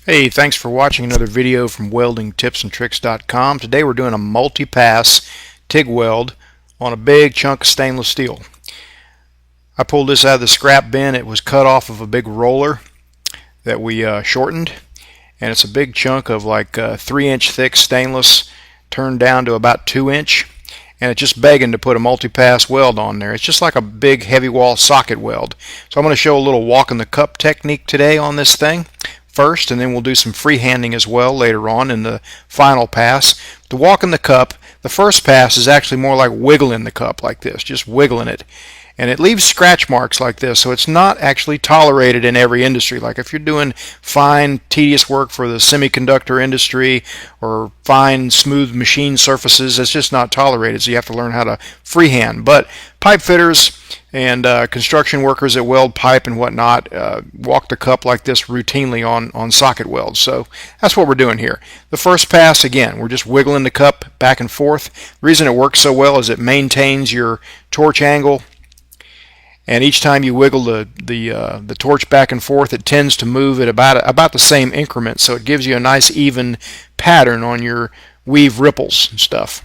Hey, thanks for watching another video from weldingtipsandtricks.com. Today we're doing a multi-pass TIG weld on a big chunk of stainless steel. I pulled this out of the scrap bin. It was cut off of a big roller that we shortened, and it's a big chunk of like 3-inch thick stainless turned down to about 2-inch, and it's just begging to put a multi-pass weld on there. It's just like a big heavy wall socket weld. So I'm going to show a little walk in the cup technique today on this thing first, and then we'll do some freehanding as well later on in the final pass. The walk in the cup, the first pass is actually more like wiggling the cup like this, just wiggling it. And it leaves scratch marks like this, so it's not actually tolerated in every industry. Like if you're doing fine, tedious work for the semiconductor industry or fine, smooth machine surfaces, it's just not tolerated, so you have to learn how to freehand. But pipe fitters and construction workers that weld pipe and whatnot walk the cup like this routinely on socket welds. So that's what we're doing here. The first pass, again, we're just wiggling the cup back and forth. The reason it works so well is it maintains your torch angle. And each time you wiggle the torch back and forth, it tends to move at about the same increment, so it gives you a nice even pattern on your weave ripples and stuff.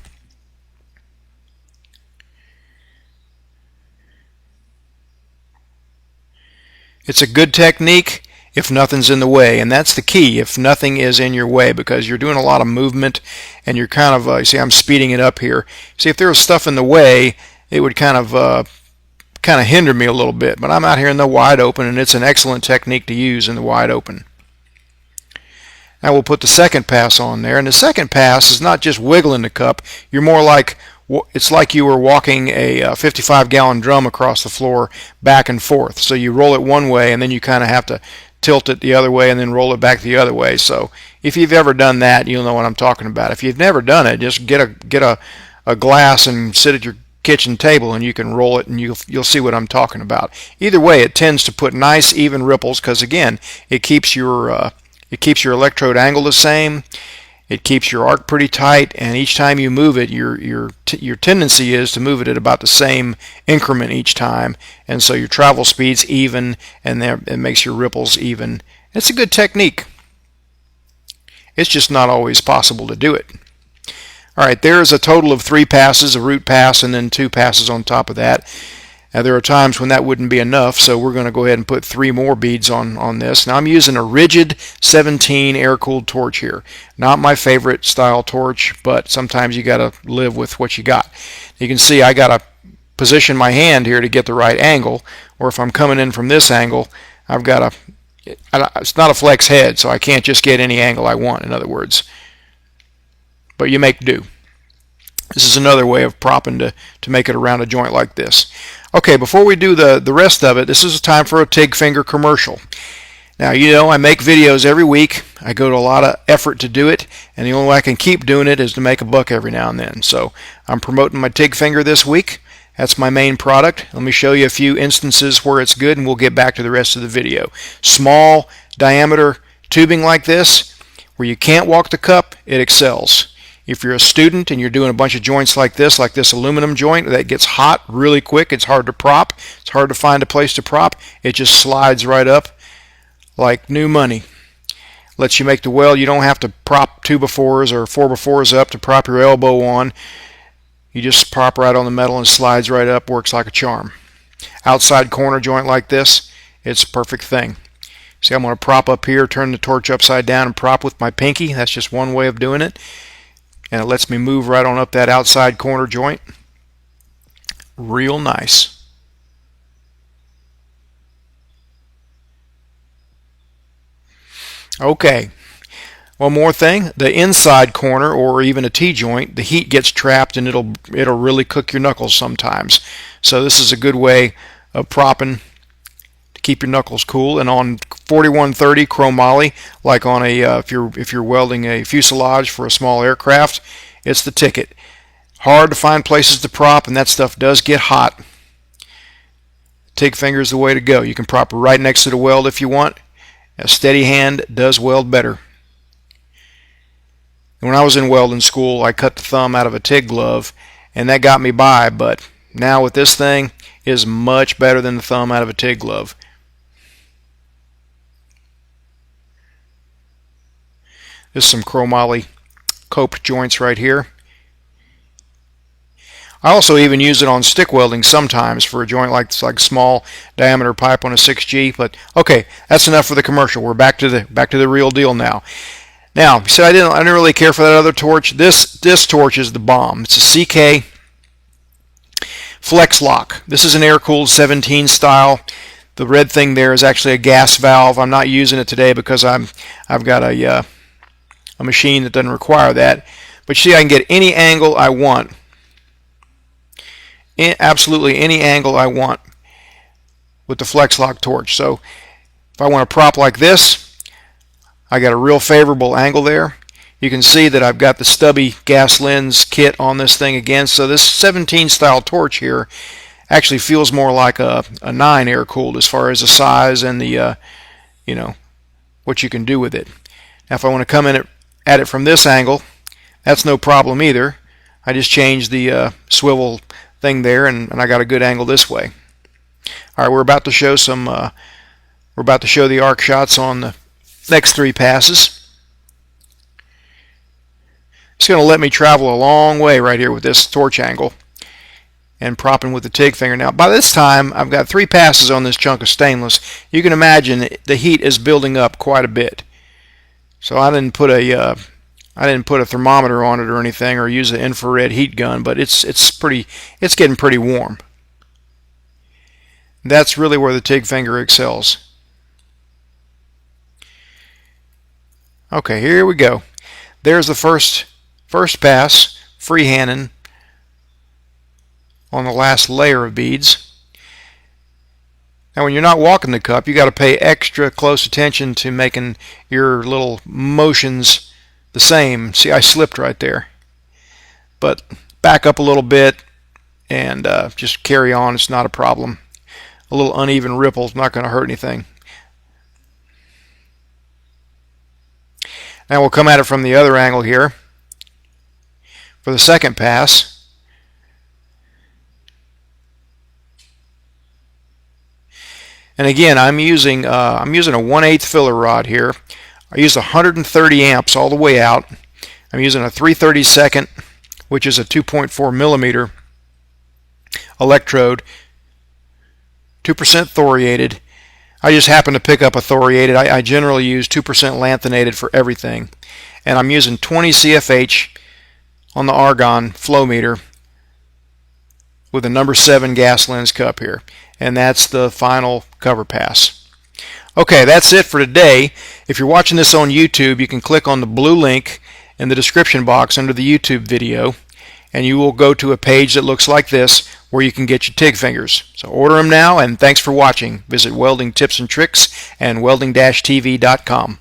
It's a good technique if nothing's in the way, and that's the key, if nothing is in your way, because you're doing a lot of movement and you're kind of, you see I'm speeding it up here. See, if there was stuff in the way, it would kind of hinder me a little bit, but I'm out here in the wide open, and it's an excellent technique to use in the wide open. Now we'll put the second pass on there, and the second pass is not just wiggling the cup. You're more like, it's like you were walking a 55-gallon drum across the floor back and forth. So you roll it one way, and then you kind of have to tilt it the other way and then roll it back the other way. So if you've ever done that, you'll know what I'm talking about. If you've never done it, just get a glass and sit at your kitchen table and you can roll it, and you'll see what I'm talking about. Either way, it tends to put nice even ripples, because again, it keeps your electrode angle the same. It keeps your arc pretty tight, and each time you move it, your tendency is to move it at about the same increment each time, and so your travel speed's even, and it makes your ripples even. It's a good technique. It's just not always possible to do it. Alright, there's a total of 3 passes, a root pass and then 2 passes on top of that. Now there are times when that wouldn't be enough, so we're going to go ahead and put 3 more beads on this. Now I'm using a rigid 17 air-cooled torch here. Not my favorite style torch, but sometimes you got to live with what you got. You can see I got to position my hand here to get the right angle, or if I'm coming in from this angle, I've got to, it's not a flex head, so I can't just get any angle I want, in other words. But you make do. This is another way of propping to make it around a joint like this. Okay, before we do the rest of it, this is a time for a TIG finger commercial. Now, you know, I make videos every week. I go to a lot of effort to do it, and the only way I can keep doing it is to make a buck every now and then. So I'm promoting my TIG finger this week. That's my main product. Let me show you a few instances where it's good, and we'll get back to the rest of the video. Small diameter tubing like this, where you can't walk the cup, it excels. If you're a student and you're doing a bunch of joints like this aluminum joint that gets hot really quick, it's hard to prop, it's hard to find a place to prop, it just slides right up like new money. Lets you make the weld. You don't have to prop 2x4s or 4x4s up to prop your elbow on. You just prop right on the metal and it slides right up, works like a charm. Outside corner joint like this, it's a perfect thing. See, I'm going to prop up here, turn the torch upside down and prop with my pinky. That's just one way of doing it. And it lets me move right on up that outside corner joint. Real nice. Okay, one more thing. The inside corner, or even a T-joint, the heat gets trapped and it'll really cook your knuckles sometimes. So this is a good way of propping to keep your knuckles cool. And on 4130 chromoly, like on a if you're welding a fuselage for a small aircraft, it's the ticket. Hard to find places to prop, and that stuff does get hot. TIG finger is the way to go. You can prop right next to the weld if you want. A steady hand does weld better. When I was in welding school, I cut the thumb out of a TIG glove, and that got me by, but now with this thing, it is much better than the thumb out of a TIG glove. Just some chromoly coped joints right here. I also even use it on stick welding sometimes for a joint like small diameter pipe on a 6G. But okay, that's enough for the commercial. We're back to the real deal now. Now, you said I didn't really care for that other torch. This torch is the bomb. It's a CK Flex Lock. This is an air-cooled 17 style. The red thing there is actually a gas valve. I'm not using it today because I've got a machine that doesn't require that. But you see, I can get any angle I want. Absolutely any angle I want with the Flex Lock torch. So if I want to prop like this, I got a real favorable angle there. You can see that I've got the stubby gas lens kit on this thing again. So this 17 style torch here actually feels more like a 9 air cooled as far as the size and the what you can do with it. Now if I want to come in at it from this angle, that's no problem either. I just changed the swivel thing there, and I got a good angle this way. All right, we're about to show the arc shots on the next 3 passes. It's going to let me travel a long way right here with this torch angle and propping with the TIG finger. Now, by this time, I've got 3 passes on this chunk of stainless. You can imagine the heat is building up quite a bit. So I didn't put a thermometer on it or anything, or use an infrared heat gun, but it's getting pretty warm. That's really where the TIG finger excels. Okay, here we go. There's the first pass, freehanding on the last layer of beads. Now when you're not walking the cup, you got to pay extra close attention to making your little motions the same. See, I slipped right there. But back up a little bit and just carry on. It's not a problem. A little uneven ripple is not going to hurt anything. Now we'll come at it from the other angle here for the second pass. And again, I'm using a 1/8 filler rod here. I use 130 amps all the way out. I'm using a 3/32, which is a 2.4 millimeter electrode, 2% thoriated. I just happen to pick up a thoriated. I generally use 2% lanthanated for everything. And I'm using 20 CFH on the argon flow meter with a number 7 gas lens cup here. And that's the final cover pass. Okay, that's it for today. If you're watching this on YouTube, you can click on the blue link in the description box under the YouTube video, and you will go to a page that looks like this where you can get your TIG fingers. So order them now, and thanks for watching. Visit Welding Tips and Tricks and welding-tv.com.